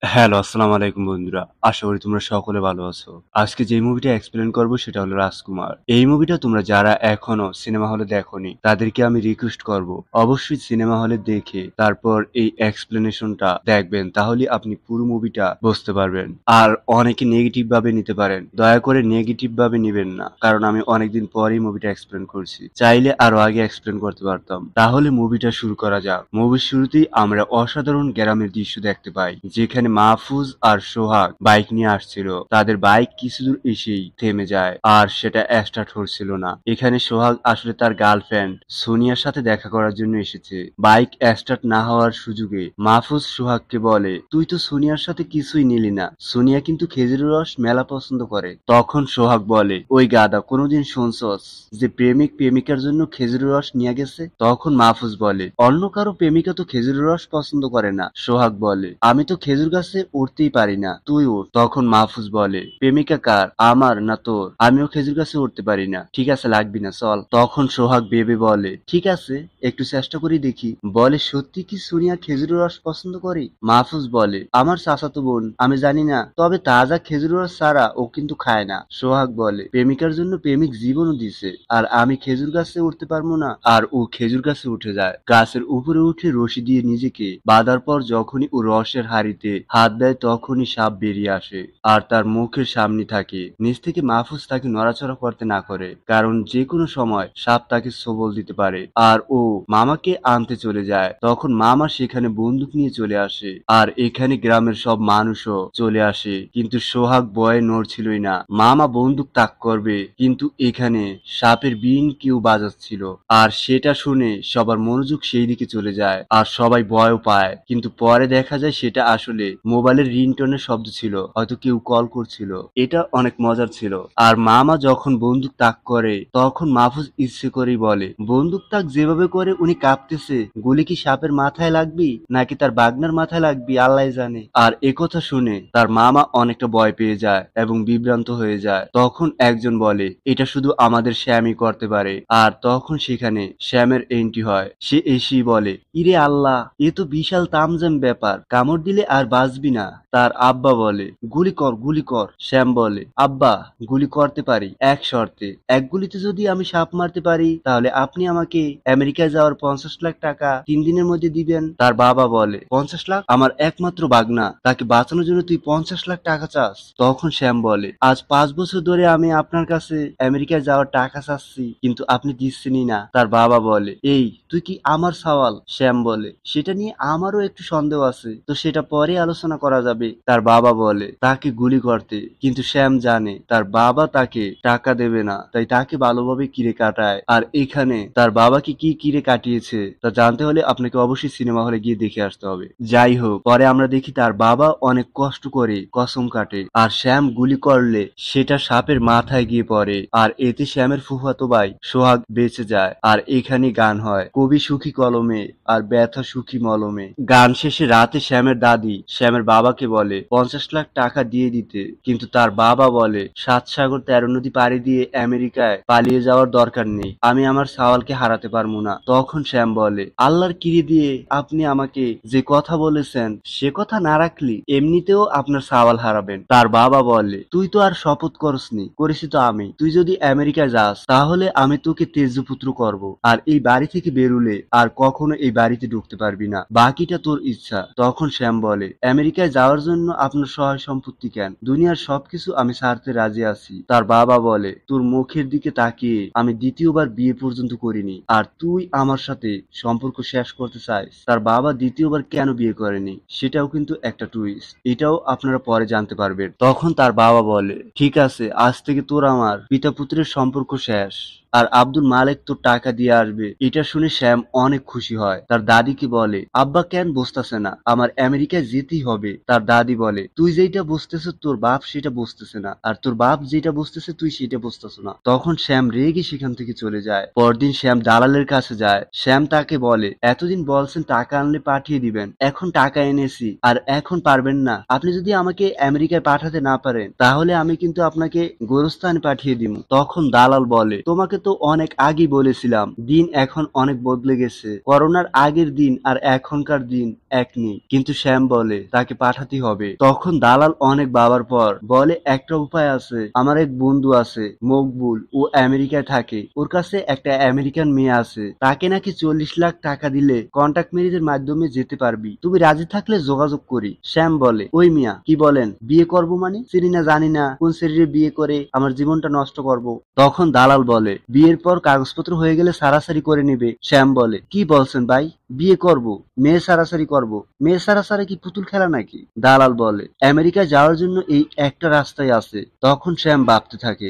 Hello, আসসালামু আলাইকুম বন্ধুরা। আশা করি তোমরা সকলে ভালো আছো। আজকে যে মুভিটা এক্সপ্লেইন করব সেটা হলো রাজকুমার। এই মুভিটা তোমরা যারা এখনো সিনেমা হলে দেখোনি তাদেরকে আমি রিকোয়েস্ট করব অবশ্যই সিনেমা হলে দেখে তারপর এই এক্সপ্লেনেশনটা দেখবেন, তাহলে আপনি পুরো মুভিটা বুঝতে পারবেন। আর অনেকে নেগেটিভ ভাবে নিতে পারেন, দয়া করে নেগেটিভ ভাবে নিবেন না, কারণ আমি অনেকদিন পরেই মুভিটা এক্সপ্লেন করছি। চাইলে আরো আগে এক্সপ্লেন করতে পারতাম। তাহলে মুভিটা শুরু করা যাক। মুভির শুরুতেই আমরা অসাধারণ গ্রামের দৃশ্য দেখতে পাই, যেখানে মাহফুজ আর সোহাগ বাইক নিয়ে আসছিল। তাদের বাইক কিছু দূর এসেই থেমে যায়, আর সেটা স্টার্ট হচ্ছিল না। এখানে সোহাগ আসলে তার গার্লফ্রেন্ড সোনিয়ার সাথে দেখা করার জন্য এসেছে। বাইক স্টার্ট না হওয়ার সুযোগে মাহফুজ সোহাগকে বলে, তুই তো সোনিয়ার সাথে কিছুই নিলি না, সোনিয়া কিন্তু খেজুরের রস মেলা পছন্দ করে। তখন সোহাগ বলে, ওই গাদা, কোনোদিন শুনছস যে প্রেমিক প্রেমিকার জন্য খেজুরের রস নিয়ে গেছে? তখন মাহফুজ বলে, অন্য কারো প্রেমিকা তো খেজুরের রস পছন্দ করে না। সোহাগ বলে, আমি তো খেজুর গাছে উঠতেই পারি না, তুই উঠ। তখন মাহফুজ বলে, প্রেমিকা কার, আমার না তোর? আমিও খেজুর গাছে উঠতে পারি না। ঠিক আছে, লাগবি না, চল। তখন সোহাগ ভেবে বলে, ঠিক আছে, একটু চেষ্টা করি দেখি। বলে, সত্যি কি সোনিয়া খেজুরের রস পছন্দ করে? মাহফুজ বলে, আমার চাচাতো বোন, আমি জানি না, তবে তাজা খেজুরের রস ছাড়া ও কিন্তু খায় না। সোহাগ বলে, প্রেমিকার জন্য প্রেমিক জীবনও দিছে, আর আমি খেজুর গাছে উঠতে পারবো না? আর ও খেজুর গাছে উঠে যায়। গাছের উপরে উঠে রশি দিয়ে নিজেকে বাঁধার পর যখনই ও রসের হাড়িতে হাত দেয় তখনই সাপ বেরিয়ে আসে, আর তার মুখের সামনে থাকে। নিচ থেকে মাহফুজ তাকে নড়াচড়া করতে না করে, কারণ যে কোনো সময় সাপ তাকে সবল দিতে পারে। আর ও মামাকে আনতে চলে যায়। তখন মামা সেখানে বন্দুক নিয়ে চলে আসে, আর এখানে গ্রামের সব মানুষও চলে আসে, কিন্তু সোহাগ ভয়ে নড়ছিলই না। মামা বন্দুক তাক করবে, কিন্তু এখানে সাপের বিন কেউ বাজাচ্ছিল, আর সেটা শুনে সবার মনোযোগ সেই দিকে চলে যায়, আর সবাই ভয়ও পায়। কিন্তু পরে দেখা যায় সেটা আসলে মোবাইলের রিংটোনের শব্দ ছিল, হয়তো কেউ কল করছিল। এটা অনেক মজার ছিল। আর মামা যখন বন্দুক তাক করে তখন মাহফুজ ইচ্ছে করেই বলে, বন্দুক তাক যেভাবে করে উনি কাঁপতেছে, গুলি কি সাপের মাথায় লাগবি নাকি তার বাগনার মাথায় লাগবি আল্লাহ জানে। আর একথা শুনে তার মামা অনেকটা ভয় পেয়ে যায় এবং বিভ্রান্ত হয়ে যায়। তখন একজন বলে, এটা শুধু আমাদের শ্যামই করতে পারে। আর তখন সেখানে শ্যামের এন্ট্রি হয়। সে এসেই বলে, ইরে আল্লাহ, এ তো বিশাল তামজাম ব্যাপার, কামড় দিলে আর বাঁচবি না। তার আব্বা বলে, গুলি কর, গুলি কর। শ্যাম বলে, আব্বা, গুলি করতে পারি, এক শর্তে। এক গুলিতে যদি আমি সাপ মারতে পারি তাহলে আপনি আমাকে আমেরিকায় যাওয়ার 50 লাখ টাকা 3 দিনের মধ্যে দিবেন। তার বাবা বলে, 50 লাখ? আমার একমাত্র বাগনা, তাকে বাঁচানোর জন্য তুই 50 লাখ টাকা চাস? তখন শ্যাম বলে, আজ 5 বছর ধরে আমি আপনার কাছে আমেরিকায় যাওয়ার টাকা চাচ্ছি, কিন্তু আপনি দিচ্ছেনই না। তার বাবা বলে, এই তুই কি আমার সওয়াল? শ্যাম বলে, সেটা নিয়ে আমারও একটু সন্দেহ আছে, তো সেটা পরে আলোচনা করা যাবে। তার বাবা বলে, তাকে গুলি করতে, কিন্তু শ্যাম জানে তার বাবা তাকে টাকা দেবে না, তাই তাকে ভালোভাবে কিরে কাটায়। আর এখানে তার বাবাকে কি কিরে কাটিয়েছে তা জানতে হলে আপনাকে অবশ্যই সিনেমা হলে গিয়ে দেখে আসতে হবে। যাই হোক, পরে আমরা দেখি তার বাবা অনেক কষ্ট করে কসম কাটে, আর শ্যাম গুলি করলে সেটা সাপের মাথায় গিয়ে পড়ে, আর এতে শ্যামের ফুফাতো ভাই সোহাগ বেঁচে যায়। আর এখানে গান হয়, কবি সুখী কলমে আর ব্যথা সুখী মলমে। গান শেষে রাতে শ্যামের দাদি শ্যামের বাবাকে বলে 50 লাখ টাকা দিয়ে দিতে, কিন্তু তার বাবা বলে, 7 সাগর 13 নদী পাড়ি দিয়ে আমেরিকায় পালিয়ে যাওয়ার দরকার নেই, আমি আমার সাওয়ালকে হারাতে পারবো না। তখন শ্যাম বলে, আল্লাহর কিরি দিয়ে আপনি আমাকে যে কথা বলেছেন সে কথা না রাখলি এমনিতেও আপনার সাওয়াল হারাবেন। তার বাবা বলে, তুই তো আর শপথ করসনি, করেছি তো আমি। তুই যদি আমেরিকায় যাস তাহলে আমি তোকে তেজপুত্র করব, আর এই বাড়ি থেকে বেরুলে আর কখনো এই বাড়িতে ঢুকতে পারবি না, বাকিটা তোর ইচ্ছা। তখন শ্যাম বলে, আমেরিকায় যাওয়ার জন্য আপনার সহায় সম্পত্তি কেন, দুনিয়ার সবকিছু আমি ছাড়তে রাজি আছি। তার বাবা বলে, তোর মুখের দিকে তাকিয়ে আমি দ্বিতীয়বার বিয়ে পর্যন্ত করিনি, আর তুই আমার সাথে সম্পর্ক শেষ করতে চাইস? তার বাবা দ্বিতীয়বার কেন বিয়ে করেনি সেটাও কিন্তু একটা টুইস্ট, এটাও আপনারা পরে জানতে পারবেন। তখন তার বাবা বলে, ঠিক আছে, আজ থেকে তোর আমার পিতা পুত্রের সম্পর্ক শেষ, আর আব্দুল মালেক তোর টাকা দিয়ে আসবে। এটা শুনে শ্যাম অনেক খুশি হয়। তার দাদিকে বলে, আব্বা কেন বুঝতেছে না, আমার আমেরিকায় যেতেই হবে। তার দাদি বলে, তুই যেটা বুঝতেছ তোর বাপ সেটা বুঝতেছে না, আর তোর বাপ যেটা বুঝতেছে তুই সেটা বুঝতেছ না। তখন শ্যাম রেগে সেখান থেকে চলে যায়। পরদিন শ্যাম দালালের কাছে যায়। শ্যাম তাকে বলে, এতদিন বলছেন টাকা আনলে পাঠিয়ে দিবেন, এখন টাকা এনেছি আর এখন পারবেন না? আপনি যদি আমাকে আমেরিকায় পাঠাতে না পারেন তাহলে আমি কিন্তু আপনাকে গোরস্থানে পাঠিয়ে দিব। তখন দালাল বলে, তোমাকে তো অনেক আগেই বলেছিলাম, দিন এখন অনেক বদলে গেছে। করোনার আগের দিন আর এখনকার দিন এক নেই। কিন্তু শ্যাম বলে তাকে পাঠাতে হবে। তখন দালাল অনেক ভাবার পর বলে একটা উপায় আছে। আমার এক বন্ধু আছে মকবুল, ও আমেরিকায় থাকে। ওর কাছে একটা আমেরিকান মেয়ে আছে, তাকে নাকি 40 লাখ টাকা দিলে কন্ট্যাক্ট ম্যারেজের মাধ্যমে যেতে পারবি। তুমি রাজি থাকলে যোগাযোগ করি। শ্যাম বলে, ওই মিয়া কি বলেন, বিয়ে করবো মানে? চিনি না জানি না, কোন শরীরে বিয়ে করে আমার জীবনটা নষ্ট করব। তখন দালাল বলে, বিয়ের পর কাগজপত্র হয়ে গেলে সারাসারি করে নেবে। শ্যাম বলে, কি বলছেন ভাই, বিয়ে করব, মেয়ে সারাসারি করব? মেয়ে সারাসারি কি পুতুল খেলা নাকি? দালাল বলে, আমেরিকায় যাওয়ার জন্য এই একটা রাস্তাই আছে। তখন শ্যাম ভাবতে থাকে।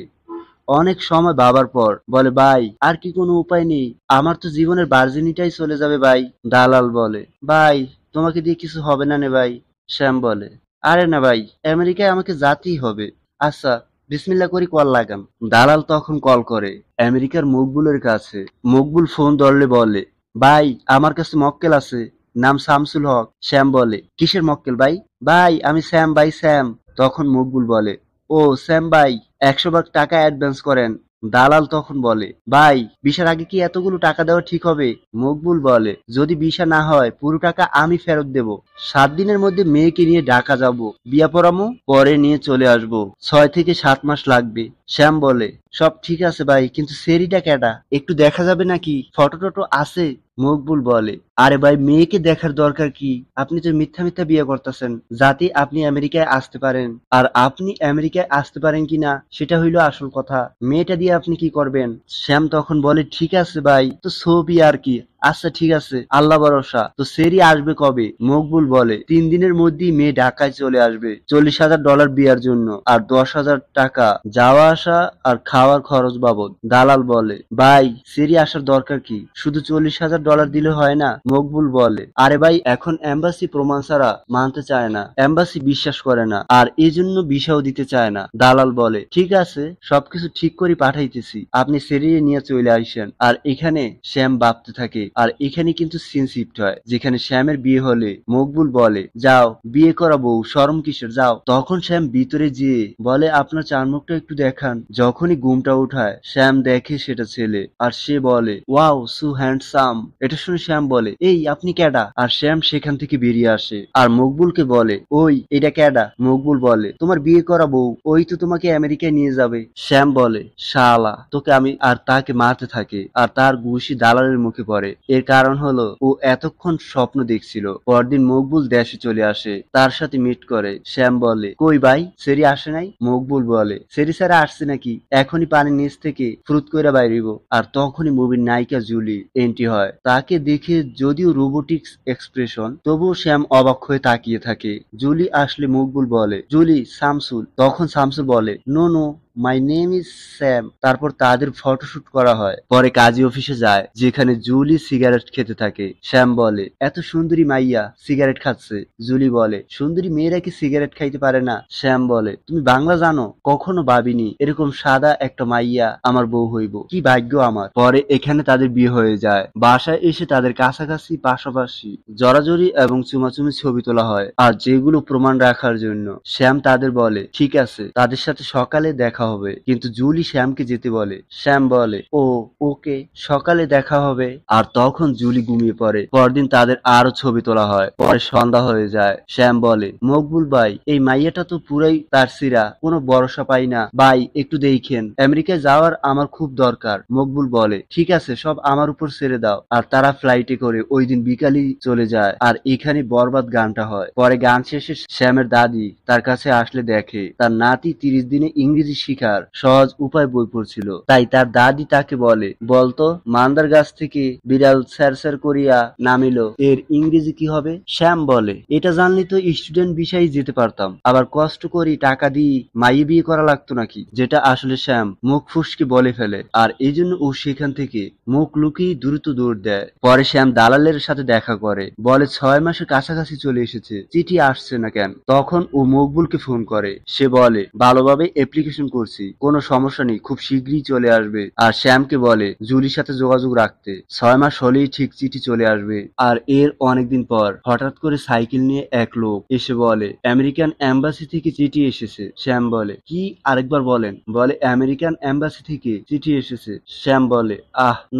অনেক সময় ভাবার পর বলে, ভাই আর কি কোনো উপায় নেই? আমার তো জীবনের ভার্জিনিটাই চলে যাবে ভাই। দালাল বলে, ভাই তোমাকে দিয়ে কিছু হবে না নে ভাই। শ্যাম বলে, আরে না ভাই, আমেরিকায় আমাকে যেতেই হবে। আচ্ছা, বিসমিল্লা করি, কল লাগান। দালাল তখন কল করে আমেরিকার মকবুলের কাছে। মকবুল ফোন ধরলে বলে, ভাই আমার কাছে মক্কেল আছে, নাম শামসুল হক। শ্যাম বলে, কিসের মক্কেল ভাই? ভাই আমি শ্যাম, ভাই শ্যাম। তখন মকবুল বলে, ও শ্যাম ভাই, 100 ভাগ টাকা অ্যাডভান্স করেন। দালাল তখন বলে, ভাই ভিসার আগে কি এতগুলো টাকা দেওয়া ঠিক হবে? মকবুল বলে, যদি ভিসা না হয় পুরো টাকা আমি ফেরত দেব। 7 দিনের মধ্যে মেয়েকে নিয়ে ঢাকা যাব, বিয়া পড়ামো, পরে নিয়ে চলে আসবো। 6 থেকে 7 মাস লাগবে। শ্যাম বলে, সব ঠিক আছে ভাই, কিন্তু সেরিটা কেডা, একটু দেখা যাবে নাকি? ফটো টটো আছে? মকবুল বলে, আরে ভাই মেয়েকে দেখার দরকার কি? আপনি তো মিথ্যা মিথ্যা বিয়ে করতেছেন যাতে আপনি আমেরিকায় আসতে পারেন। আর আপনি আমেরিকায় আসতে পারেন কিনা সেটা হইলো আসল কথা। মেয়েটা দিয়ে আপনি কি করবেন? শ্যাম তখন বলে, ঠিক আছে ভাই, তো ছবি আর কি। আচ্ছা ঠিক আছে, আল্লাহ ভরসা। তো সেরি আসবে কবে? মকবুল বলে, 3 দিনের মধ্যেই মেয়ে ঢাকায় চলে আসবে $40,000 বিয়ার জন্য, আর $10,000 যাওয়া আসা আর খাওয়ার খরচ বাবদ। দালাল বলে, ভাই সেরি আসার দরকার কি? শুধু $40,000 দিলে হয় না? মকবুল বলে, আরে ভাই এখন এম্বাসি প্রমাণ ছাড়া মানতে চায় না, এম্বাসি বিশ্বাস করে না, আর এই জন্য ভিসাও দিতে চায় না। দালাল বলে, ঠিক আছে, সবকিছু ঠিক করে পাঠাইতেছি, আপনি সেরি নিয়ে চলে আসেন। আর এখানে শ্যাম ভাবতে থাকে। আর এখানে কিন্তু সিন শিফট হয়, যেখানে শ্যামের বিয়ে হলে মকবুল বলে, যাও বিয়ে করা বউ, শরম কিসের, যাও। তখন শ্যাম ভিতরে যেয়ে বলে, আপনার চারমুখটা একটু দেখান। যখনই ঘুমটা উঠায় শ্যাম দেখে সেটা ছেলে, আর সে বলে, ওয়াও সো হ্যান্ডসাম। এটা শুনে শ্যাম বলে, এই আপনি ক্যাডা? আর শ্যাম সেখান থেকে বেরিয়ে আসে আর মকবুলকে বলে, ওই এটা ক্যাডা? মকবুল বলে, তোমার বিয়ে করা বউ, ওই তো তোমাকে আমেরিকায় নিয়ে যাবে। শ্যাম বলে, শালা তোকে আমি। আর তাকে মারতে থাকে, আর তার ঘুষি দালালের মুখে পড়ে। এর কারণ হলো ও এতক্ষণ স্বপ্ন দেখছিল। পরদিন মকবুল দেশে চলে আসে, তার সাথে মিট করে। শ্যাম বলে, কই ভাই সেরি আসে নাই? মকবুল বলে, সেরি স্যার আসছে নাকি, এখনই পানির নিচ থেকে ফ্রুত কইরা বাইরিব। আর তখনই মুভির নায়িকা জুলি এন্ট্রি হয়। তাকে দেখে যদিও রোবোটিক্স এক্সপ্রেশন, তবুও শ্যাম অবাক হয়ে তাকিয়ে থাকে। জুলি আসলে মকবুল বলে, জুলি শামসুল। তখন শামসুল বলে, no no, my name is Sam. তারপর তাদের ফটোশুট করা হয়। পরে কাজী অফিসে যায়, যেখানে জুলি সিগারেট খেতে থাকে। শ্যাম বলে, এত সুন্দরী মাইয়া সিগারেট খাচ্ছে। জুলি বলে, সুন্দরী মেয়েরা কি সিগারেট খাইতে পারে না? শ্যাম বলে, তুমি বাংলা জানো? কখনো ভাবিনি এরকম সাদা একটা মাইয়া আমার বউ হইব, কি ভাগ্য আমার। পরে এখানে তাদের বিয়ে হয়ে যায়। বাসায় এসে তাদের কাছাকাছি পাশাপাশি জড়াজড়ি এবং চুমাচুমি ছবি তোলা হয়, আর যেগুলো প্রমাণ রাখার জন্য। শ্যাম তাদের বলে, ঠিক আছে, তাদের সাথে সকালে দেখা হবে। কিন্তু জুলি শ্যামকে যেতে বলে। শ্যাম বলে, ও ওকে, সকালে দেখা হবে। আর তখন জুলি ঘুমিয়ে পড়ে। পরদিন তাদের আরো ছবি তোলা হয়। পরে সন্ধ্যা হয়ে যায়। শ্যাম বলে, মকবুল ভাই, এই মাইয়াটা তো পুরাই তার সিরা, কোনো ভরসা পাই না ভাই, একটু দেখেন, আমেরিকায় যাওয়ার আমার খুব দরকার। মকবুল বলে, ঠিক আছে, সব আমার উপর ছেড়ে দাও। আর তারা ফ্লাইটে করে ওই দিন বিকালই চলে যায়। আর এখানে বরবাদ গানটা হয়। পরে গান শেষে শ্যামের দাদি তার কাছে আসলে দেখে তার নাতি 30 দিনে ইংরেজি শিখার সহজ উপায় বই পড়ছিল। তাই তার দাদি তাকে বলে, বলতো মান্দার গাছ থেকে বিড়াল স্যার করিয়া নামিলো, এর ইংরেজি কি হবে? শ্যাম বলে, এটা জানলে তো স্টুডেন্ট বিষয়ে যেতে পারতাম, আবার কষ্ট করি টাকা দিয়ে মাইয়ে বিয়ে করা লাগতো নাকি। যেটা আসলে শ্যাম মুখ ফুসকে বলে ফেলে, আর এই জন্য ও সেখান থেকে মুখ লুকিয়ে দ্রুত দৌড় দেয়। পরে শ্যাম দালালের সাথে দেখা করে, বলে 6 মাসের কাছাকাছি চলে এসেছে, চিঠি আসছে না কেন? তখন ও মকবুলকে ফোন করে। সে বলে, ভালোভাবে অ্যাপ্লিকেশন করছি, কোনো সমস্যা নেই, খুব শীঘ্রই চলে আসবে। আর শ্যামকে বলে জুলির সাথে যোগাযোগ রাখতে, 6 মাস হলেই ঠিক চিঠি চলে আসবে। আর এর অনেকদিন পর হঠাৎ করে সাইকেল নিয়ে এক লোক এসে বলে আমেরিকান এম্বাসি থেকে চিঠি এসেছে। শ্যাম বলে কি, আরেকবার বলেন। বলে আমেরিকান এম্বাসি থেকে চিঠি এসেছে। শ্যাম বলে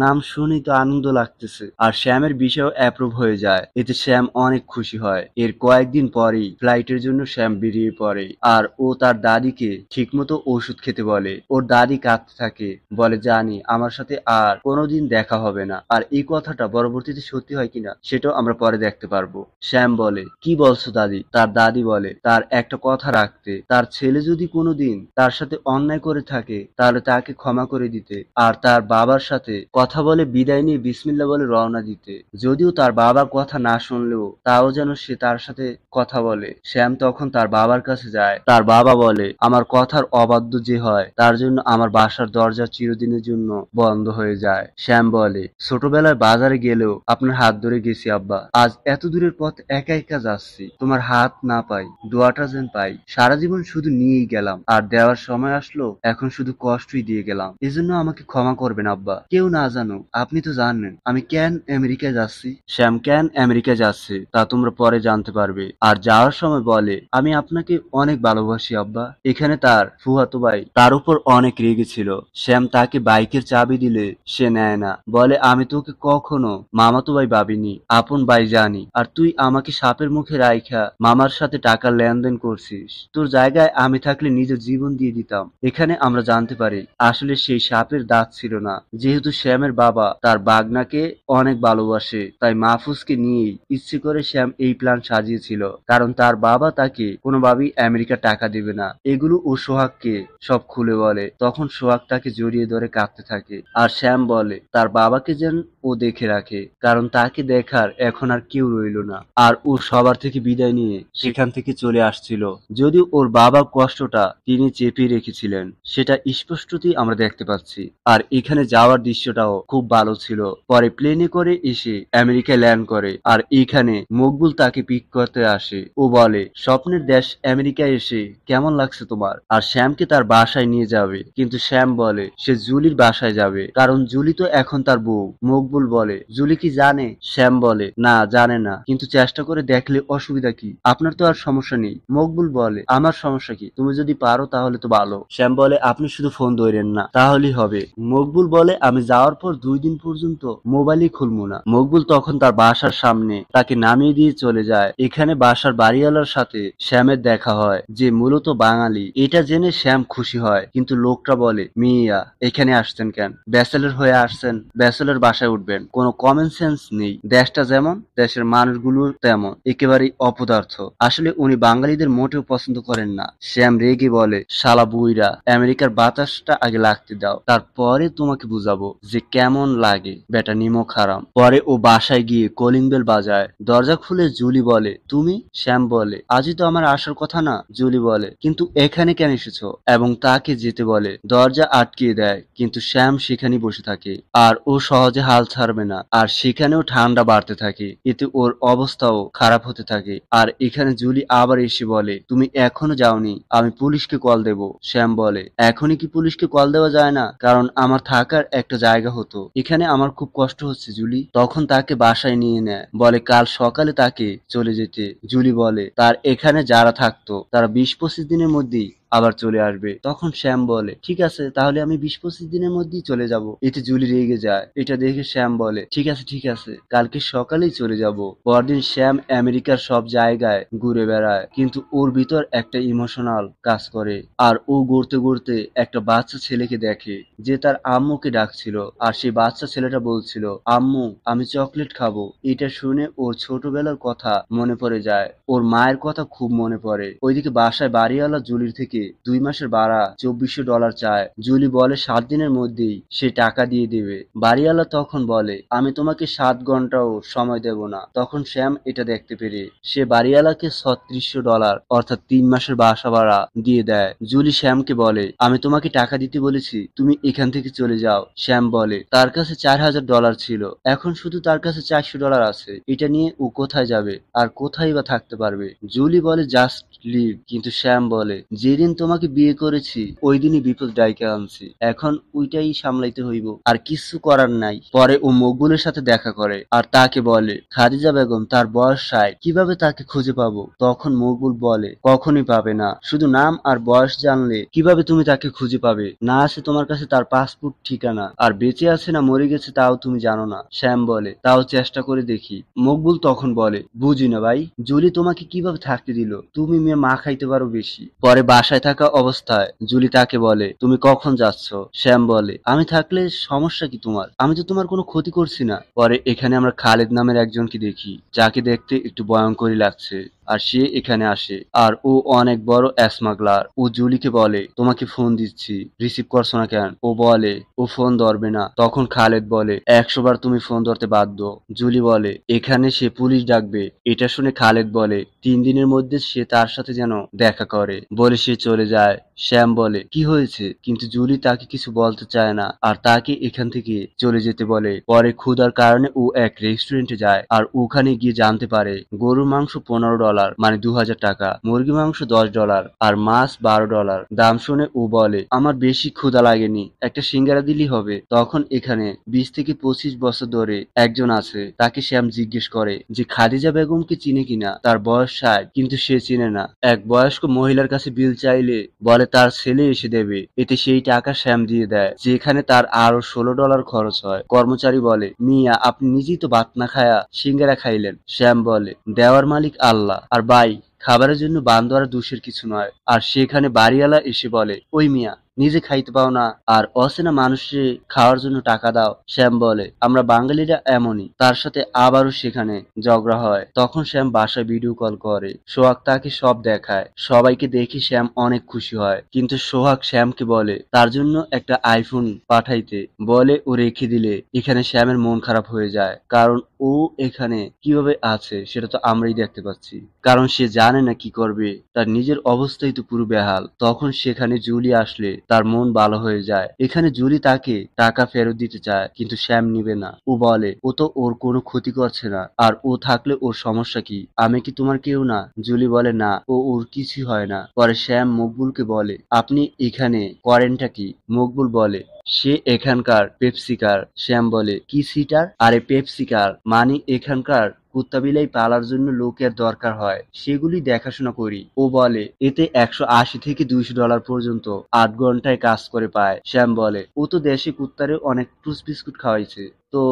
নাম শুনেই তো আনন্দ লাগতেছে। আর শ্যামের বিষয় অ্যাপ্রুভ হয়ে যায়। এতে শ্যাম অনেক খুশি হয়। এর কয়েকদিন পরেই ফ্লাইটের জন্য শ্যাম বেরিয়ে পড়ে। আর ও তার দাদিকে ঠিকমতো ওষুধ খেতে বলে। ওর দাদি কাঁদতে থাকে, বলে জানি আমার সাথে আর কোনোদিন দেখা হবে না। আর এই কথাটা পরবর্তীতে সত্যি হয় কিনা সেটাও আমরা পরে দেখতে পারবো। শ্যাম বলে কি বলছো দাদি? তার দাদি বলে তার একটা কথা রাখতে, তার ছেলে যদি কোনোদিন তার সাথে অন্যায় করে থাকে তাহলে তাকে ক্ষমা করে দিতে, আর তার বাবার সাথে কথা বলে বিদায় নিয়ে বিসমিল্লাহ বলে রওনা দিতে। যদিও তার বাবার কথা না শুনলেও তাও যেন সে তার সাথে কথা বলে। শ্যাম তখন তার বাবার কাছে যায়। তার বাবা বলে আমার কথার অবাধ্য যে হয় তার জন্য আমার বাসার দরজা চিরদিনের জন্য বন্ধ হয়ে যায়। শ্যাম বলে ছোটবেলায় বাজারে গেলেও আপনার হাত ধরে গেছি আব্বা, আজ এত দূরের পথ একা একা যাচ্ছি, তোমার হাত না পাই, দোয়াটা যেন পাই। সারা জীবন শুধু নিয়েই গেলাম, আর দেওয়ার সময় আসলো এখন শুধু কষ্টই দিয়ে গেলাম। এজন্য আমাকে ক্ষমা করবেন আব্বা। কেউ না জানুক, আপনি তো জানেন আমি কেন আমেরিকায় যাচ্ছি। শ্যাম কেন আমেরিকায় যাচ্ছে তা তোমরা পরে জানতে পারবে। আর যাওয়ার সময় বলে আমি আপনাকে অনেক ভালোবাসি আব্বা। এখানে তার ফুফাতো ভাই তার উপর অনেক রেগেছিল। শ্যাম তাকে বাইকের চাবি দিলে সে নেয় না, বলে আমি তোকে কখনো মামাতো ভাই ভাবিনি, আপন ভাই জানি। আর তুই আমাকে সাপের মুখে রাইখা মামার সাথে টাকার লেনদেন করছিস, তোর জায়গায় আমি থাকলে নিজের জীবন দিয়ে দিতাম। এখানে আমরা জানতে পারি আসলে সেই সাপের দাঁত ছিল না। যেহেতু শ্যামের বাবা তার বাগনাকে অনেক ভালোবাসে, তাই মাহফুজকে নিয়েই ইচ্ছে করে শ্যাম এই প্ল্যান সাজিয়েছিল, কারণ তার বাবা তাকে কোনোভাবেই আমেরিকা টাকা দেবে না। এগুলো ও সোহাগকে সব খুলে বলে। তখন সোহাগ তাকে জড়িয়ে ধরে কাঁদতে থাকে। আর শ্যাম বলে তার বাবাকে যেন ও দেখে রাখে, কারণ তাকে দেখার এখন আর কেউ রইল না। আর ও সবার থেকে বিদায় নিয়ে সেখান থেকে চলে আসছিল। যদিও ওর বাবার কষ্টটা তিনি চেপে রেখেছিলেন, সেটা স্পষ্টতই আমরা দেখতে পাচ্ছি। আর এখানে যাওয়ার দৃশ্যটাও খুব ভালো ছিল। পরে প্লেনে করে এসে আমেরিকায় ল্যান্ড করে। আর এখানে মকবুল তাকে পিক করতে আসে। ও বলে স্বপ্নের দেশ আমেরিকায় এসে কেমন লাগছে তোমার? আর শ্যামকে তার বাসায় নিয়ে যাবে, কিন্তু শ্যাম বলে সে জুলির বাসায় যাবে, কারণ জুলি তো এখন তার বউ। মকবুল বলে জুলি কি জানে? শ্যাম বলে না, জানে না, কিন্তু চেষ্টা করে দেখলে অসুবিধা কি? আপনার তো আর সমস্যা নেই। মকবুল বলে আমার সমস্যা কি? তুমি যদি পারো তাহলে তো ভালো। শ্যাম বলে আপনি শুধু ফোন ধরেন না তাহলেই হবে। মকবুল বলে আমি যাওয়ার পর 2 দিন পর্যন্ত মোবাইলই খুলবো না। মকবুল তখন তার বাসার সামনে তাকে নামিয়ে দিয়ে চলে যায়। এখানে বাসার বাড়িওয়ালার সাথে শ্যামের দেখা হয়, যে মূলত বাঙালি। এটা জেনে শ্যাম খুশি হয়, কিন্তু লোকটা বলে মিয়া এখানে আসছেন কেন? ব্যাচেলর হয়ে আসছেন, ব্যাচেলর বাসায় উঠবেন, কোনো কমন সেন্স নেই। দেশটা যেমন দেশের মানুষগুলো তেমন, একেবারেই অপদার্থ। আসলে উনি বাঙালিদের মোটেও পছন্দ করেন না। শ্যাম রেগে বলে শালা বুইরা, আমেরিকার বাতাসটা আগে লাগতে দাও, তারপরে তোমাকে বুঝাবো যে কেমন লাগে বেটা নিমক হারাম। পরে ও বাসায় গিয়ে কলিং বেল বাজায়। দরজা খুলে জুলি বলে তুমি? শ্যাম বলে আজই তো আমার আসার কথা না। জুলি বলে কিন্তু এখানে কেন এসেছো, এবং তাকে যেতে বলে। দরজা আটকিয়ে দেয়, কিন্তু শ্যাম সেখানেই বসে থাকে। আর ও সহজে হাল ছাড়বে না। আর সেখানেও ঠান্ডা বাড়তে থাকে, এতে ওর অবস্থাও খারাপ হতে থাকে। আর এখানে জুলি আবার এসে বলে তুমি এখনো যাওনি, আমি পুলিশকে কল দেব। শ্যাম বলে এখনই কি পুলিশকে কল দেওয়া যায় না? কারণ আমার থাকার একটা জায়গা হতো, এখানে আমার খুব কষ্ট হচ্ছে জুলি। তখন তাকে বাসায় নিয়ে নেয়, বলে কাল সকালে তাকে চলে যেতে। জুলি বলে তার এখানে যারা থাকতো তারা 20-25 দিনের মধ্যেই আবার চলে আসবে। তখন শ্যাম বলে ঠিক আছে, তাহলে আমি 20-25 দিনের মধ্যেই চলে যাব। এতে জুলি রেগে যায়। এটা দেখে শ্যাম বলে ঠিক আছে ঠিক আছে, কালকে সকালেই চলে যাব। পরদিন শ্যাম আমেরিকার সব জায়গায় ঘুরে বেড়ায়, কিন্তু ওর ভিতর একটা ইমোশনাল কাজ করে। আর ও ঘুরতে ঘুরতে একটা বাচ্চা ছেলেকে দেখে, যে তার আম্মুকে ডাকছিল। আর সেই বাচ্চা ছেলেটা বলছিল আম্মু আমি চকলেট খাবো। এটা শুনে ওর ছোটবেলার কথা মনে পড়ে যায়, ওর মায়ের কথা খুব মনে পড়ে। ওইদিকে বাসায় বাড়িওয়ালা জুলির থেকে 2 মাসের ভাড়া $2400 চায়। জুলি বলে 7 দিনের মধ্যেই সে টাকা দিয়ে দেবে। বাড়িওয়ালা তখন বলে আমি তোমাকে 7 ঘন্টাও সময় দেব না। তখন শ্যাম এটা দেখতে পেরে সে বাড়িওয়ালাকে $3600 অর্থাৎ 3 মাসের বাসা ভাড়া দিয়ে দেয়। জুলি শ্যামকে বলে আমি তোমাকে টাকা দিতে বলেছি, তুমি এখান থেকে চলে যাও। শ্যাম বলে তার কাছে $4000 ছিল, এখন শুধু তার কাছে $400 আছে। এটা নিয়ে ও কোথায় যাবে আর কোথায় বা থাকতে পারবে? জুলি বলে জাস্ট লিভ, কিন্তু শ্যাম বলে যেদিন যেদিন তোমাকে বিয়ে করেছি ওই দিনই বিপদ ডাইকা আনছি, এখন ওইটাই সামলাইতে হইব, আর কিছু করার নাই। পরে ও মকবুলের সাথে দেখা করে আর তাকে বলে খাদিজা বেগম তার বয়স ৬০, কিভাবে তাকে খুঁজে পাবো? তখন মকবুল বলে কখনই পাবে না, শুধু নাম আর বয়স জানলে কিভাবে তুমি তাকে খুঁজে পাবে? না আছে তোমার কাছে তার পাসপোর্ট ঠিকানা, আর বেঁচে আছে না মরে গেছে তাও তুমি জানো না। শ্যাম বলে তাও চেষ্টা করে দেখি। মকবুল তখন বলে বুঝি না ভাই, জুলি তোমাকে কিভাবে থাকতে দিল? তুমি মেয়ে মা খাইতে পারো বেশি। পরে বাসায় থাকা অবস্থায় জুলি তাকে বলে তুমি কখন যাচ্ছ? শ্যাম বলে আমি থাকলে সমস্যা কি তোমার? আমি তো তোমার কোনো ক্ষতি করছি না। পরে এখানে আমরা খালেদ নামের একজনকে দেখি, যাকে দেখতে একটু ভয়ঙ্করই লাগছে, আর সে এখানে আসে, আর ও অনেক বড় স্মাগলার। ও জুলিকে বলে তোমাকে ফোন দিচ্ছি, রিসিভ করছো না কেন? ও বলে ও ফোন ধরবে না। তখন খালেদ বলে ১০০ বার তুমি ফোন ধরতে বাধ্য। জুলি বলে এখানে সে পুলিশ ডাকবে। এটা শুনে খালেদ বলে ৩ দিনের মধ্যে সে তার সাথে যেন দেখা করে, বলে সে চলে যায়। শ্যাম বলে কি হয়েছে, কিন্তু জুলি তাকে কিছু বলতে চায় না আর তাকে এখান থেকে চলে যেতে বলে। পরে ক্ষুধার কারণে ও এক রেস্টুরেন্টে যায় আর ওখানে গিয়ে জানতে পারে গরুর মাংস $১৫ মানে ২০০০ টাকা, মুরগি মাংস $১০ আর মাছ $১২। দাম শুনে ও বলে আমার বেশি ক্ষুধা লাগেনি, একটা সিঙ্গারা দিলেই হবে। তখন এখানে ২০ থেকে ২৫ বছর ধরে একজন আছে, তাকে শ্যাম জিজ্ঞেস করে যে খাদিজা বেগমকে চিনে কিনা। তার বয়স ৬০, কিন্তু সে চিনে না। এক বয়স্ক মহিলার কাছে বিল চাইলে বলে তার ছেলে এসে দেবে, এতে সেই টাকা শ্যাম দিয়ে দেয়, যেখানে তার আরো $১৬ খরচ হয়। কর্মচারী বলে মিয়া আপনি নিজেই তো ভাত না খায়া সিঙ্গারা খাইলেন। শ্যাম বলে দেওয়ার মালিক আল্লাহ, আর ভাই খাবারের জন্য বান ধরা দোষের কিছু নয়। আর সেখানে বাড়িওয়ালা এসে বলে ওই মিয়া নিজে খাইতে পাও না আর অচেনা মানুষে খাওয়ার জন্য টাকা দাও। শ্যাম বলে আমরা বাঙালিরা এমনই। তার সাথে আবারও সেখানে ঝগড়া হয়। তখন শ্যাম বাসায় ভিডিও কল করে, সোহাগ তাকে সব দেখায়। সবাইকে দেখে শ্যাম অনেক খুশি হয়, কিন্তু সোহাগ শ্যামকে বলে তার জন্য একটা আইফোন পাঠাইতে, বলে ও রেখে দিলে এখানে শ্যামের মন খারাপ হয়ে যায়, কারণ ও এখানে কিভাবে আছে সেটা তো আমরাই দেখতে পাচ্ছি, কারণ সে জানে না কি করবে, তার নিজের অবস্থাই তো পুরো বেহাল। তখন সেখানে জুলি আসলে তার মন ভালো হয়ে যায়। এখানে জুলি তাকে টাকা ফেরত দিতে চায়, কিন্তু শ্যাম নিবে না। ও বলে ও তো ওর কোনো ক্ষতি করছে না, আর ও থাকলে ওর সমস্যা কি? আমি কি তোমার কেউ না? জুলি বলে না, ও ওর কিছুই হয় না। পরে শ্যাম মকবুলকে বলে আপনি এখানে করেনটা কি? মকবুল বলে সে এখানকার পেপসিকার। শ্যাম বলে কি সিটার? আরে পেপসিকার মানে এখানকার কুত্তা বিলাই পালার জন্য লোকের দরকার হয়, সেগুলি দেখাশোনা করি। ও বলে এতে $১৮০ থেকে $২০০ পর্যন্ত ৮ ঘন্টায় কাজ করে পায়। শ্যাম বলে ও তো দেশি কুত্তারে অনেক টুস বিস্কুট খাওয়াইছে, তো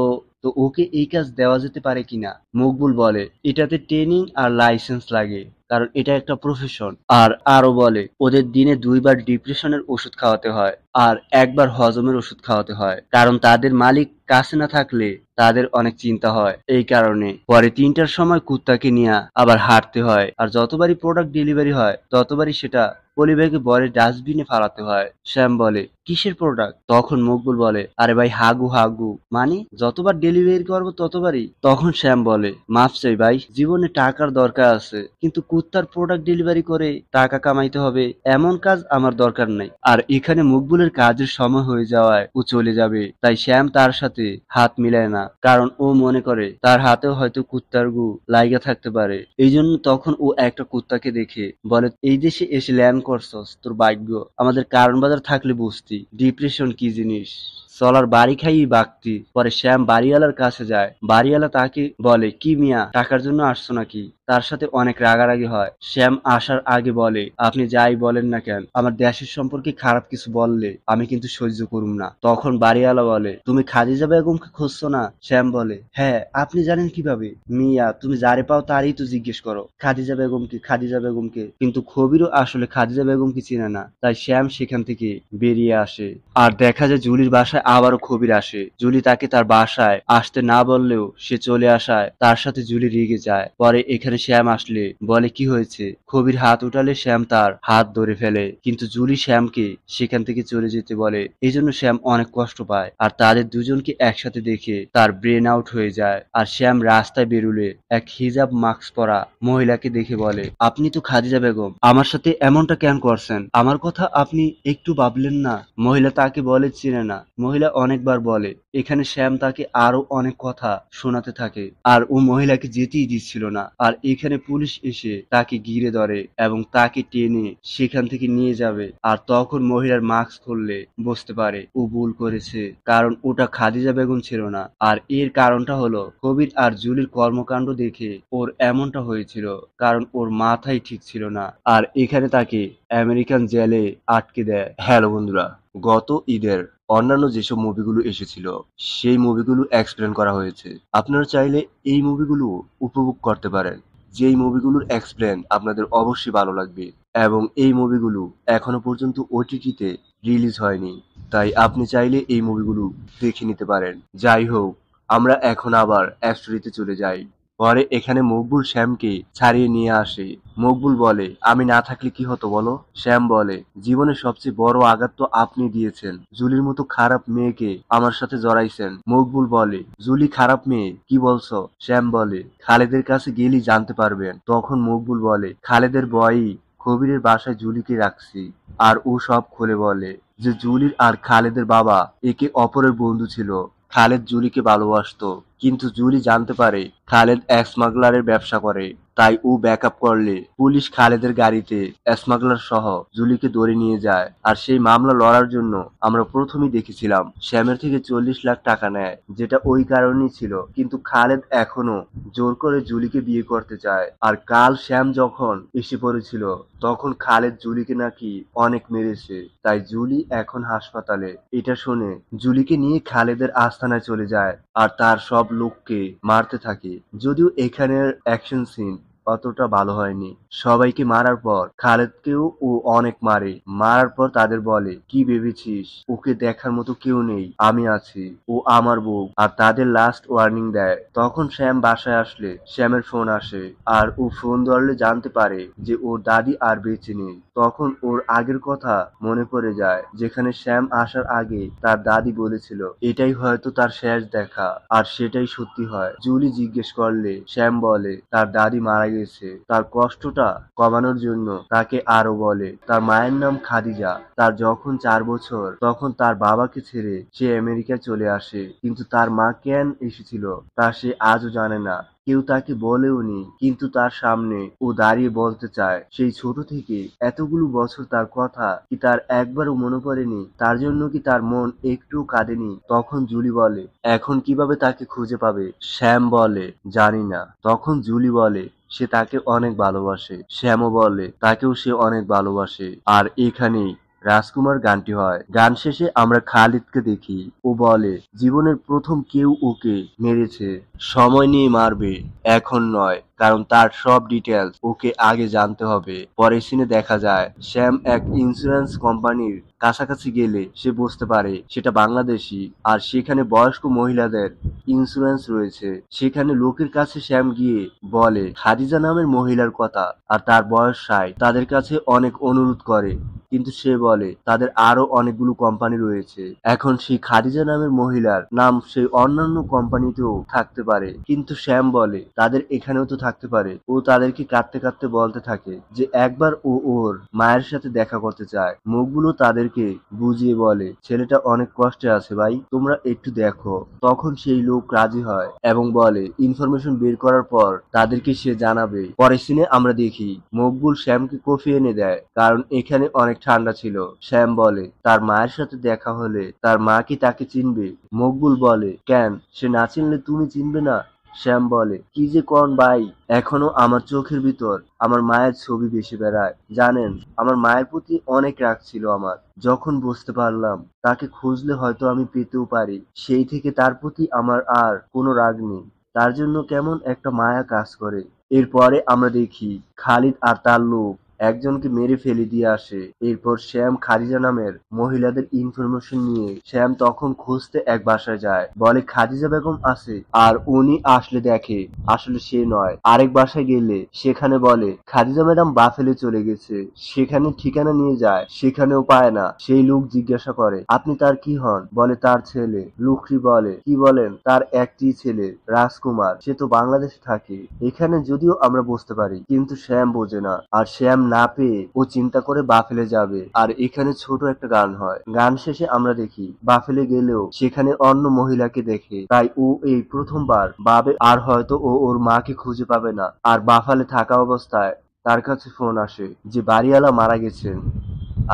তো ওকে এই কাজ দেওয়া যেতে পারে কিনা? মকবুল বলে এটাতে ট্রেনিং আর লাইসেন্স লাগে, কারণ এটা একটা প্রফেশন। আর আরো বলে ওদের দিনে ২ বার ডিপ্রেশনের ওষুধ খাওয়াতে হয় আর ১ বার হজমের ওষুধ খাওয়াতে হয়, কারণ তাদের মালিক কাছে না থাকলে তাদের অনেক চিন্তা হয়। এই কারণে পরে ৩টার সময় কুত্তাকে নিয়ে আবার হাঁটতে হয়, আর যতবারই প্রোডাক্ট ডেলিভারি হয় ততবারই সেটা পলিব্যাগে ভরে ডাস্টবিনে ফালাতে হয়। শ্যাম বলে কিসের প্রোডাক্ট? তখন মকবুল বলে আরে ভাই হাগু হাগু, মানে যতবার ডেলিভারি করবো ততবারই। তখন শ্যাম বলে মাফ চাই ভাই, জীবনে টাকার দরকার আছে, কিন্তু কুত্তার প্রোডাক্ট ডেলিভারি করে টাকা কামাইতে হবে এমন কাজ আমার দরকার নাই। আর এখানে মকবুলের কাজের সময় হয়ে যাওয়ায় ও চলে যাবে, তাই শ্যাম তার সাথে হাত মিলায় না, কারণ ও মনে করে তার হাতেও হয়তো কুত্তার গু লাইগা থাকতে পারে। এই জন্য তখন ও একটা কুত্তাকে দেখে বলে এই দেশে এসে ল্যান্ড করছস, তোর ভাগ্য। আমাদের কারণ বাজার থাকলে বুঝতি ডিপ্রেশন কি জিনিস, চলার বাড়ি খাইই বাগতি। পরে শ্যাম বাড়িওয়ালার কাছে যায়। বাড়িওয়ালা তাকে বলে কি মিয়া টাকার জন্য আসছো নাকি? তার সাথে অনেক রাগারাগি হয়। শ্যাম আসার আগে বলে আপনি যাই বলেন না কেন, আমার দেশের সম্পর্কে খারাপ কিছু বললে আমি কিন্তু সহ্য করুম না। তখন বাড়িওয়ালা বলে তুমি খাদিজা বেগমকে খুঁজছো না? শ্যাম বলে হ্যাঁ, আপনি জানেন কিভাবে? মিয়া তুমি যারে পাও তারই তো জিজ্ঞেস করো খাদিজা বেগমকে, খাদিজা বেগমকে। কিন্তু খবিরও আসলে খাদিজা বেগমকে চিনে না, তাই শ্যাম সেখান থেকে বেরিয়ে আসে। আর দেখা যায় জুলির বাসায় আবারও খবির আসে। জুলি তাকে তার বাসায় আসতে না বললেও সে চলে আসায় তার সাথে জুলি রেগে যায়। পরে এখানে শ্যাম আসলে বলে কি হয়েছে? খবির হাত উঠালে শ্যাম তার হাত ধরে ফেলে, কিন্তু জুলি শ্যামকে সেখান থেকে চলে যেতে বলে। এই জন্য শ্যাম অনেক কষ্ট পায়, আর তাদের দুজনকে একসাথে দেখে তার ব্রেন আউট হয়ে যায়। আর শ্যাম রাস্তায় বেরুলে এক হিজাব মাস্ক পরা মহিলাকে দেখে বলে আপনি তো খাদিজা বেগম, আমার সাথে এমনটা কেন করছেন? আমার কথা আপনি একটু ভাবলেন না? মহিলা তাকে বলে চিনে না। মহিলা মহিলা অনেকবার বলে। এখানে শ্যাম তাকে আরো অনেক কথা শোনাতে থাকে আর ও মহিলাকে যেতেই দিচ্ছিল না। আর এখানে পুলিশ এসে তাকে ঘিরে ধরে এবং তাকে টেনে সেখান থেকে নিয়ে যাবে। আর তখন মহিলার মাস্ক খুললে বুঝতে পারে ও ভুল করেছে, কারণ ওটা খাদিজা বেগম ছিল না। আর এর কারণটা হলো কবির আর জুলির কর্মকাণ্ড দেখে ওর এমনটা হয়েছিল, কারণ ওর মাথাই ঠিক ছিল না। আর এখানে তাকে আমেরিকান জেলে আটকে দেয়। হ্যালো বন্ধুরা, গত ঈদের অন্যান্য যেসব মুভিগুলো এসেছিল সেই মুভিগুলো এক্সপ্লেন করা হয়েছে। আপনারা চাইলে এই মুভিগুলো উপভোগ করতে পারেন। যেই মুভিগুলোর এক্সপ্লেন আপনাদের অবশ্যই ভালো লাগবে, এবং এই মুভিগুলো এখনো পর্যন্ত ওটিটিতে রিলিজ হয়নি, তাই আপনি চাইলে এই মুভিগুলো দেখে নিতে পারেন। যাই হোক, আমরা এখন আবার স্টোরিতে চলে যাই। পরে এখানে মকবুল শ্যামকে ছাড়িয়ে নিয়ে আসে। মকবুল বলে, আমি না থাকলে কি হতো বলো? শ্যাম বলে, জীবনের সবচেয়ে বড় আঘাত তো আপনি দিয়েছেন। জুলির মতো খারাপ মেয়েকে আমার সাথে জড়াইছেন। মকবুল বলে, জুলি খারাপ মেয়ে? কি বলছো? শ্যাম বলে, খালেদের কাছে গেলেই জানতে পারবেন। তখন মকবুল বলে, খালেদের বয়ই কবিরের বাসায় জুলিকে রাখছি। আর ও সব খুলে বলে যে জুলির আর খালেদের বাবা একে অপরের বন্ধু ছিল। খালেদ জুলিকে ভালোবাসতো, কিন্তু জুলি জানতে পারে খালেদ স্মাগলারের ব্যবসা করে, তাই ও ব্যাকআপ করলে পুলিশ খালেদের গাড়িতে স্মাগলার সহ জুলিকে ধরে নিয়ে যায়। আর সেই মামলা লড়ার জন্য আমরা প্রথমেই দেখেছিলাম শ্যামের থেকে 40 লাখ টাকা নেয়, যেটা ওই কারণেই ছিল। কিন্তু খালেদ এখনো জোর করে জুলিকে বিয়ে করতে চায়। আর কাল শ্যাম যখন এসে পড়েছিল তখন খালেদ জুলিকে নাকি অনেক মেরেছে, তাই জুলি এখন হাসপাতালে। এটা শুনে জুলিকে নিয়ে খালেদের আস্তানায় চলে যায় আর তার সব লোককে মারতে থাকে। যদিও এখানের অ্যাকশন সিন অতটা ভালো হয়নি। সবাইকে মারার পর খালেদকেও ও অনেক মারে। মারার পর তাদের বলে, কি ভেবেছিস ওকে দেখার মতো কেউ নেই? আমি আছি, ও আমার বউ। আর তাদের লাস্ট ওয়ার্নিং দেয়। তখন শ্যাম বাসায় আসলে শ্যামের ফোন আসে, আর ও ফোন ধরলে জানতে পারে যে ওর দাদি আর বেঁচে নেই। তখন ওর আগের কথা মনে পড়ে যায়, যেখানে শ্যাম আসার আগে তার দাদি বলেছিল এটাই হয়তো তার শেষ দেখা। আর সেটাই সত্যি হয়। জুলি জিজ্ঞেস করলে শ্যাম বলে তার দাদি মারা গেছে। তার কষ্টটা কমানোর জন্য তাকে আরো বলে তার মায়ের নাম খাদিজা। তার যখন 4 বছর তখন তার বাবাকে ছেড়ে সে আমেরিকায় চলে আসে, কিন্তু তার মা কেন এসেছিল তা সে আজও জানে না। কেউ তাকে বলেওনি, কিন্তু তার সামনে ও দাঁড়িয়ে বলতে চায় সেই ছোট থেকে এতগুলো বছর তার কথা কি তার একবারও মনে পড়েনি? তার জন্য কি তার মন একটু কাঁদেনি? তখন জুলি বলে, এখন কিভাবে তাকে খুঁজে পাবে? শ্যাম বলে, জানি না। তখন জুলি বলে, সে তাকে অনেক ভালোবাসে। শ্যামও বলে তাকেও সে অনেক ভালোবাসে। আর এখানেই রাজকুমার গানটি হয়। গান শেষে আমরা খালিদকে দেখি। ও বলে, জীবনের প্রথম কেউ ওকে মেরেছে, সময় নিয়ে মারবে, এখন নয়, কারণ তার সব ডিটেলস ওকে আগে জানতে হবে। পরের সিনে দেখা যায় শ্যাম এক ইন্স্যুরেন্স কোম্পানির কাছাকাছি গেলে সে বুঝতে পারে সেটা বাংলাদেশি, আর সেখানে বয়স্ক মহিলাদের ইন্স্যুরেন্স রয়েছে। সেখানে লোকের কাছে শ্যাম গিয়ে বলে খাদিজা নামের মহিলার কথা, আর তার বয়স 60। তাদের কাছে অনেক অনুরোধ করে, কিন্তু সে বলে তাদের আরো অনেকগুলো কোম্পানি রয়েছে। এখন সেই খাদিজা নামের মহিলার নাম সেই অন্যান্য কোম্পানিতেও থাকতে পারে, কিন্তু শ্যাম বলে তাদের এখানেও তো থাকতে পারে। ও তাদেরকে কাঁদতে কাঁদতে বলতে থাকে যে একবার ও ওর মায়ের সাথে দেখা করতে চায়। মুখগুলো তাদেরকে বুঝিয়ে বলে ছেলেটা অনেক কষ্টে আছে ভাই, তোমরা একটু দেখো। তখন সেই লোক রাজি হয় এবং বলে ইনফরমেশন বের করার পর তাদেরকে সে জানাবে। পরের সিনে আমরা দেখি মকবুল শ্যামকে কফি এনে দেয়, কারণ এখানে অনেক ঠান্ডা ছিল। শ্যাম বলে তার মায়ের সাথে দেখা হলে তার মা কি তাকে চিনবে? মকবুল বলে, কেন, সে না চিনলে তুমি চিনবে না? শ্যাম বলে, কি যে কন ভাই, এখনো আমার চোখের ভিতর আমার মায়ের ছবি ভেসে বেড়ায়। জানেন, আমার মায়ের প্রতি অনেক রাগ ছিল আমার। যখন বুঝতে পারলাম তাকে খুঁজলে হয়তো আমি পেতেও পারি, সেই থেকে তার প্রতি আমার আর কোনো রাগ নেই। তার জন্য কেমন একটা মায়া কাজ করে। এরপরে আমরা দেখি খালিদ আর তার লোক একজনকে মেরে ফেলে দিয়ে আসে। এরপর শ্যাম খাদিজা নামের মহিলাদের ইনফরমেশন নিয়ে শ্যাম তখন খুঁজতে এক বাসায় যায়। বলে খাদিজা বেগম আছে, আর উনি আসলে দেখে আসলে সে নয়। আরেক বাসায় গেলে সেখানে বলে খাদিজা ম্যাডাম বাফেলে চলে গেছে। সেখানে ঠিকানা নিয়ে যায়, সেখানেও পায় না। সেই লোক জিজ্ঞাসা করে আপনি তার কি হন? বলে তার ছেলে। লোকটি বলে, কি বলেন? তার একটি ছেলে রাজকুমার, সে তো বাংলাদেশে থাকে। এখানে যদিও আমরা বুঝতে পারি, কিন্তু শ্যাম বোঝে না। আর শ্যাম না পেয়ে ও চিন্তা করে বাফেলে যাবে। আর এখানে ছোট একটা গান হয়। গান শেষে আমরা দেখি বাফেলে গেলেও সেখানে অন্য মহিলাকে দেখে, তাই ও এই প্রথমবার বাবে আর হয়তো ও ওর মাকে খুঁজে পাবে না। আর বাফালে থাকা অবস্থায় তার কাছে ফোন আসে যে বাড়িওয়ালা মারা গেছেন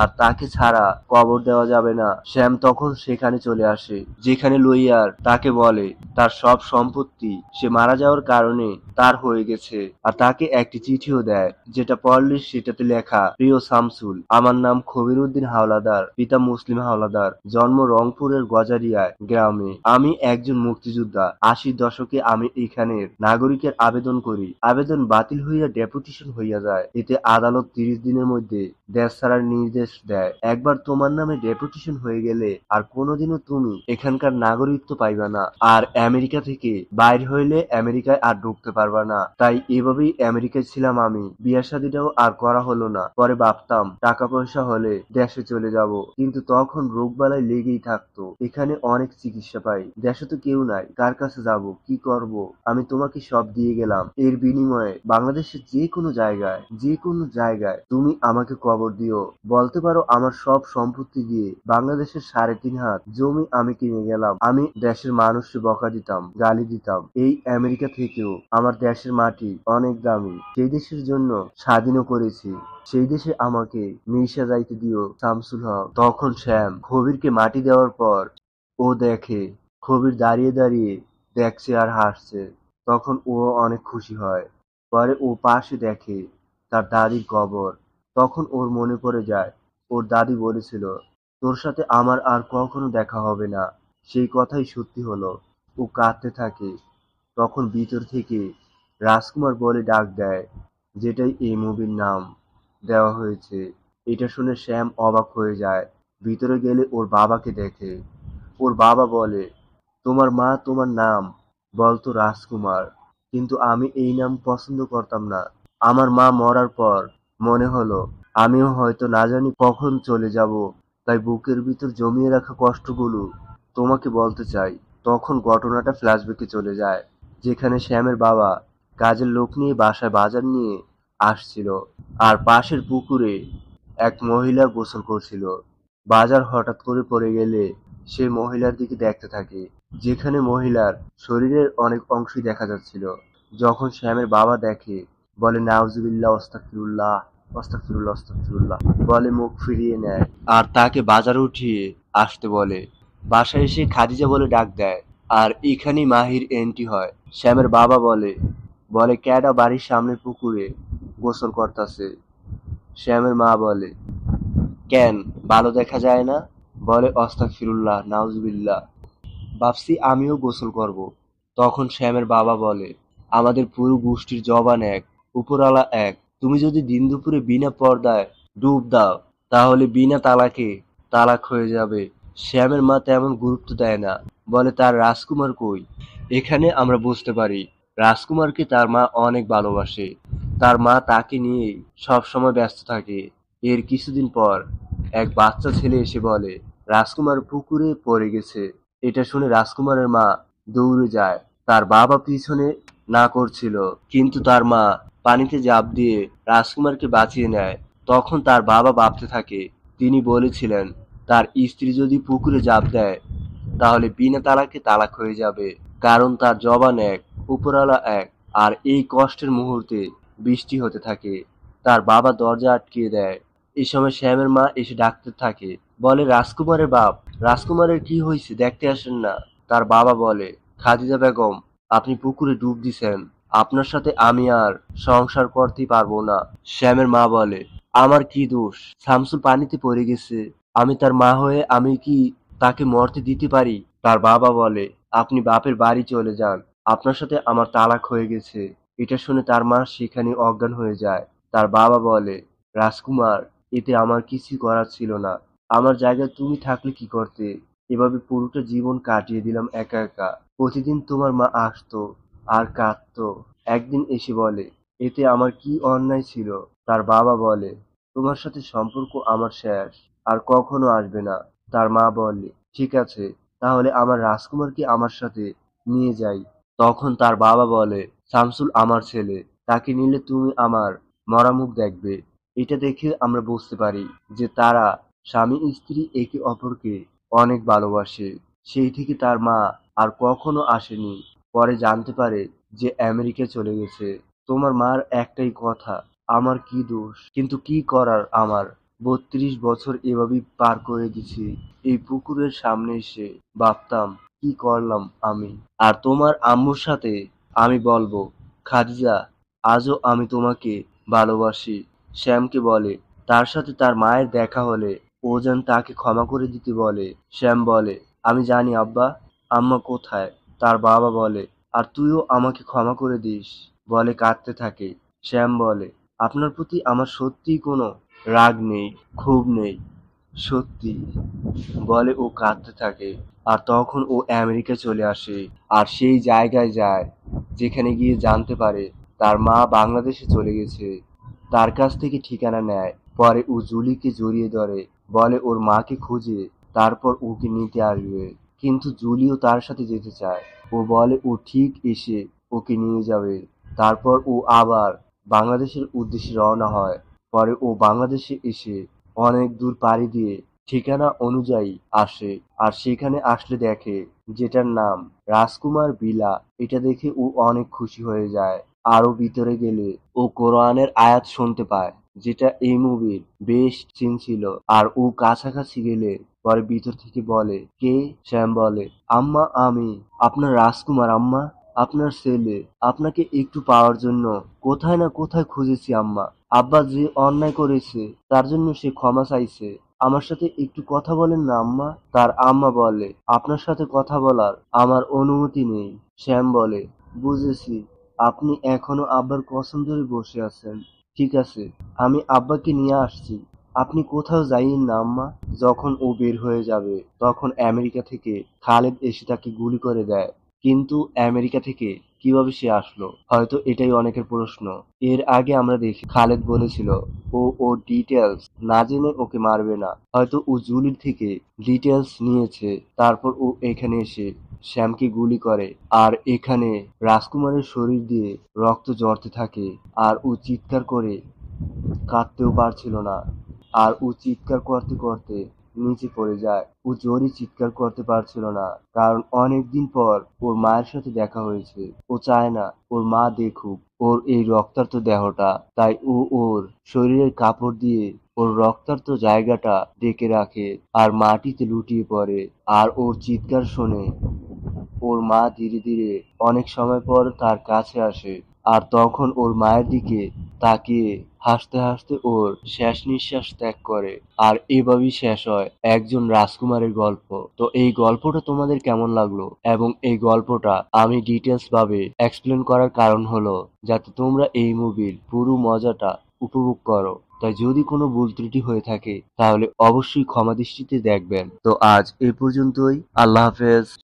আর তাকে ছাড়া কবর দেওয়া যাবে না। শ্যাম তখন সেখানে চলে আসে, যেখানে লইয়ার তাকে বলে তার সব সম্পত্তি সে মারা যাওয়ার কারণে তার হয়ে গেছে। আর তাকে একটি চিঠিও দেয়, যেটা পড়লে সেটাতে লেখা, প্রিয় শামসুল, আমার নাম খবির উদ্দিন হাওলাদার, পিতা মুসলিম হাওলাদার, জন্ম রংপুরের গজারিয়ায় গ্রামে। আমি একজন মুক্তিযোদ্ধা। ৮০ দশকে আমি এখানের নাগরিকের আবেদন করি। আবেদন বাতিল হইয়া ডেপুটেশন হইয়া যায়। এতে আদালত ৩০ দিনের মধ্যে দেশ ছাড়ার নির্দেশ দেয়। একবার তোমার নামে ডেপুটেশন হয়ে গেলে আর কোনোদিনও তুমি এখানকার নাগরিকত্ব পাইবা না। আর আমেরিকা থেকে বাইর হইলে আমেরিকায় আর ঢুকতে পারবা না। তাই এভাবেই আমেরিকায় ছিলাম আমি। বিয়ে শাদীটাও আর করা হলো না। পরে ভাবতাম টাকা পয়সা হলে দেশে চলে যাব, কিন্তু তখন রোগবালাই লেগেই থাকতো। এখানে অনেক চিকিৎসা পাই, দেশে তো কেউ নাই, কার কাছে যাব, কি করব? আমি তোমাকে সব দিয়ে গেলাম। এর বিনিময়ে বাংলাদেশের যে কোনো জায়গায় তুমি আমাকে কবর দিও। বলতে পারো আমার সব সম্পত্তি দিয়ে বাংলাদেশের ৩.৫ হাত জমি আমি কিনে গেলাম। আমি দেশের মানুষকে বকা দিতাম, গালি দিতাম। এই আমেরিকা থেকেও আমার দেশের মাটি অনেক দামি। সেই দেশের জন্য স্বাধীনও করেছি। সেই দেশে আমাকে মিশা যাইতে দিও শামসুল হক। তখন শ্যাম খবিরকে মাটি দেওয়ার পর ও দেখে খবির দাঁড়িয়ে দাঁড়িয়ে দেখছে আর হাসছে। তখন ও অনেক খুশি হয়। পরে ও পাশে দেখে তার দাদির কবর। তখন ওর মনে পড়ে যায় ওর দাদি বলেছিল, তোর সাথে আমার আর কখনো দেখা হবে না। সেই কথাই সত্যি হলো। ও কাঁদতে থাকে। তখন ভিতর থেকে রাজকুমার বলে ডাক দেয়, যেটাই এই মুভির নাম দেওয়া হয়েছে। এটা শুনে শ্যাম অবাক হয়ে যায়। ভিতরে গেলে ওর বাবাকে দেখে। ওর বাবা বলে, তোমার মা তোমার নাম বলতো রাজকুমার, কিন্তু আমি এই নাম পছন্দ করতাম না। আমার মা মরার পর মনে হলো আমিও হয়তো না জানি কখন চলে যাব, তাই বুকের ভিতর জমিয়ে রাখা কষ্টগুলো তোমাকে বলতে চাই। তখন ঘটনাটা ফ্ল্যাশব্যাকে চলে যায়, যেখানে শ্যামের বাবা কাজের লোক নিয়ে বাসায় বাজার নিয়ে আসছিল, আর পাশের পুকুরে এক মহিলা গোসল করছিল। বাজার হঠাৎ করে পড়ে গেলে সে মহিলার দিকে দেখতে থাকে, যেখানে মহিলার শরীরের অনেক অংশই দেখা যাচ্ছিল। যখন শ্যামের বাবা দেখে, বলে নাউজুবিল্লাহ, অস্তাগফিরুল্লাহ, অস্তাগফিরুল্লাহ, অস্তাগফিরুল্লাহ বলে মুখ ফিরিয়ে নেয় আর তাকে বাজারে উঠিয়ে আসতে বলে। বাসায় এসে খাদিজা বলে ডাক দেয়, আর এখানেই মাহির এন্ট্রি হয়। শ্যামের বাবা বলে, ক্যাডা বাড়ির সামনের পুকুরে গোসল করতাছে? শ্যামের মা বলে, কেন, ভালো দেখা যায় না? বলে অস্তাগফিরুল্লাহ, নাউজুবিল্লাহ, ভাবছি আমিও গোসল করব। তখন শ্যামের বাবা বলে, আমাদের পুরো গোষ্ঠীর জবান এক, উপরওয়ালা এক। তুমি যদি দিন দুপুরে বিনা পর্দায় ডুব দাও, তাহলে বিনা তালাকে তালাক হয়ে যাবে। শ্যামের মা তেমন গুরুত্ব দেয় না, বলে তার রাজকুমার কই? এখানে আমরা বুঝতে পারি রাজকুমারকে তার মা অনেক ভালোবাসে। তার মা তাকে নিয়েই সবসময় ব্যস্ত থাকে। এর কিছুদিন পর এক বাচ্চা ছেলে এসে বলে রাজকুমার পুকুরে পড়ে গেছে। এটা শুনে রাজকুমারের মা দৌড়ে যায়। তার বাবা পিছনে না করছিল, কিন্তু তার মা পানিতে ঝাঁপ দিয়ে রাজকুমারকে বাঁচিয়ে নেয়। তখন তার বাবা ভাবতে থাকে, তিনি বলেছিলেন তার স্ত্রী যদি পুকুরে ঝাঁপ দেয় তাহলে বিনা তালাকে তালাক হয়ে যাবে, কারণ তার জবান এক, উপরওয়ালা এক। আর এই কষ্টের মুহূর্তে বৃষ্টি হতে থাকে। তার বাবা দরজা আটকিয়ে দেয়। এই সময় শ্যামের মা এসে ডাকতে থাকে, বলে রাজকুমারের বাপ, রাজকুমারের কি হয়েছে দেখতে আসেন না? তার বাবা বলে, খাদিজা বেগম, আপনি পুকুরে ডুব দিছেন, আপনার সাথে আমি আর সংসার করতেই পারবো না। শ্যামের মা বলে, আমার কি দোষ? শামসুল পানিতে পড়ে গেছে, আমি তার মা হয়ে আমি কি তাকে মরতে দিতে পারি? তার বাবা বলে, আপনি বাপের বাড়ি চলে যান, আপনার সাথে আমার তালাক হয়ে গেছে। এটা শুনে তার মা সেখানে অজ্ঞান হয়ে যায়। তার বাবা বলে, রাজকুমার, এতে আমার কিছুই করার ছিল না। আমার জায়গায় তুমি থাকলে কি করতে? এভাবে পুরোটা জীবন কাটিয়ে দিলাম একা একা। প্রতিদিন তোমার মা আসতো আর কাঁদতো। একদিন এসে বলে, এতে আমার কি অন্যায় ছিল? তার বাবা বলে, তোমার সাথে সম্পর্ক আমার শেষ, আর কখনো আসবে না। তার মা বলে, ঠিক আছে, তাহলে আমার রাজকুমারকে আমার সাথে নিয়ে যাই। তখন তার বাবা বলে, শামসুল আমার ছেলে, তাকে নিলে তুমি আমার মরা মুখ দেখবে। এটা দেখে আমরা বুঝতে পারি যে তারা স্বামী স্ত্রী একে অপরকে অনেক ভালোবাসে। সেই থেকে তার মা আর কখনো আসেনি। পরে জানতে পারে যে আমেরিকা চলে গেছে। তোমার মার একটাই কথা, আমার কি দোষ? কিন্তু কি করার আমার? ৩২ বছর এভাবেই পার করে দিছি। এই পুকুরের সামনে এসে ভাবতাম কি করলাম আমি। আর তোমার আম্মুর সাথে আমি বলবো, খাদিজা, আজও আমি তোমাকে ভালোবাসি। শ্যামকে বলে তার সাথে তার মায়ের দেখা হলে ও যেন তাকে ক্ষমা করে দিতে বলে। শ্যাম বলে, আমি জানি আব্বা। আম্মা কোথায়? তার বাবা বলে, আর তুইও আমাকে ক্ষমা করে দিস। বলে কাঁদতে থাকে। শ্যাম বলে, আপনার প্রতি আমার সত্যিই কোনো রাগ নেই, ক্ষোভ নেই, সত্যি। বলে ও কাঁদতে থাকে। আর তখন ও আমেরিকা চলে আসে। আর সেই জায়গায় যায় যেখানে গিয়ে জানতে পারে তার মা বাংলাদেশে চলে গেছে। তার কাছ থেকে ঠিকানা নেয়। পরে ও জুলিকে জড়িয়ে ধরে, বলে ওর মাকে খুঁজে তারপর ওকে নিতে আসবে। কিন্তু জুলিও তার সাথে যেতে চায়। ও বলে ও ঠিক এসে ওকে নিয়ে যাবে। তারপর ও আবার বাংলাদেশের উদ্দেশ্যে রওনা হয়। পরে ও বাংলাদেশে এসে অনেক দূর পাড়ি দিয়ে ঠিকানা অনুযায়ী আসে। আর সেখানে আসলে দেখে যেটার নাম রাজকুমার ভিলা। এটা দেখে ও অনেক খুশি হয়ে যায়। আরো ভিতরে গেলে ও কোরআনের আয়াত শুনতে পায়, যেটা এই মুভির বেশ সিন ছিল। আর ও কাছাকাছি গেলে পরে ভিতর থেকে বলে, কে? শ্যাম বলে, আম্মা আমি, আপনার রাজকুমার আম্মা, আপনার ছেলে। আপনাকে একটু পাওয়ার জন্য কোথায় না কোথায় খুঁজেছি আম্মা। আব্বা যে অন্যায় করেছে তার জন্য সে ক্ষমা চাইছে। আমার সাথে একটু কথা বলেন না আম্মা। তার আম্মা বলে, আপনার সাথে কথা বলার আমার অনুমতি নেই। শ্যাম বলে, বুঝেছি, আপনি এখনো আব্বার কসম ধরে বসে আছেন। ঠিক আছে, আমি আব্বাকে নিয়ে আসছি। আপনি কোথাও যাইয়েন না আম্মা। যখন ও বের হয়ে যাবে তখন আমেরিকা থেকে খালেদ এসে তাকে গুলি করে দেয়। কিন্তু আমেরিকা থেকে কিভাবে সে আসলো? হয়তো এটাই অনেকের প্রশ্ন। এর আগে আমরা দেখি খালেদ বলেছিল ও ওর ডিটেলস না জেনে ওকে মারবে না। হয়তো ও জুলির থেকে ডিটেলস নিয়েছে। তারপর ও এখানে এসে শ্যামকে গুলি করে। আর এখানে রাজকুমারের শরীর দিয়ে রক্ত ঝরতে থাকে। আর ও চিৎকার করে কাঁদতেও পারছিল না। আর ও চিৎকার করতে করতে নিচে পড়ে যায়। ও জোরে চিৎকার করতে পারছিল না, কারণ অনেকদিন পর ওর মায়ের সাথে দেখা হয়েছে। ও চায় না ওর মা দেখুক ওর এই রক্তাক্ত দেহটা। তাই ও ওর শরীরের কাপড় দিয়ে ওর রক্তাক্ত জায়গাটা ঢেকে রাখে আর মাটিতে লুটিয়ে পড়ে। আর ওর চিৎকার শুনে ওর মা ধীরে ধীরে অনেক সময় পর তার কাছে আসে। আর তখন ওর মায়ের দিকে তাকিয়ে হাসতে হাসতে ওর শেষ নিঃশ্বাস ত্যাগ করে। আর এভাবেই শেষ হয় একজন রাজকুমারের গল্প। তো এই গল্পটা তোমাদের কেমন লাগলো? এবং এই গল্পটা আমি ডিটেলস ভাবে এক্সপ্লেন করার কারণ হলো যাতে তোমরা এই মুভির পুরো মজাটা উপভোগ করো। তাই যদি কোনো ভুল ত্রুটি হয়ে থাকে তাহলে অবশ্যই ক্ষমা দৃষ্টিতে দেখবেন। তো আজ এ পর্যন্তই। আল্লাহ হাফেজ।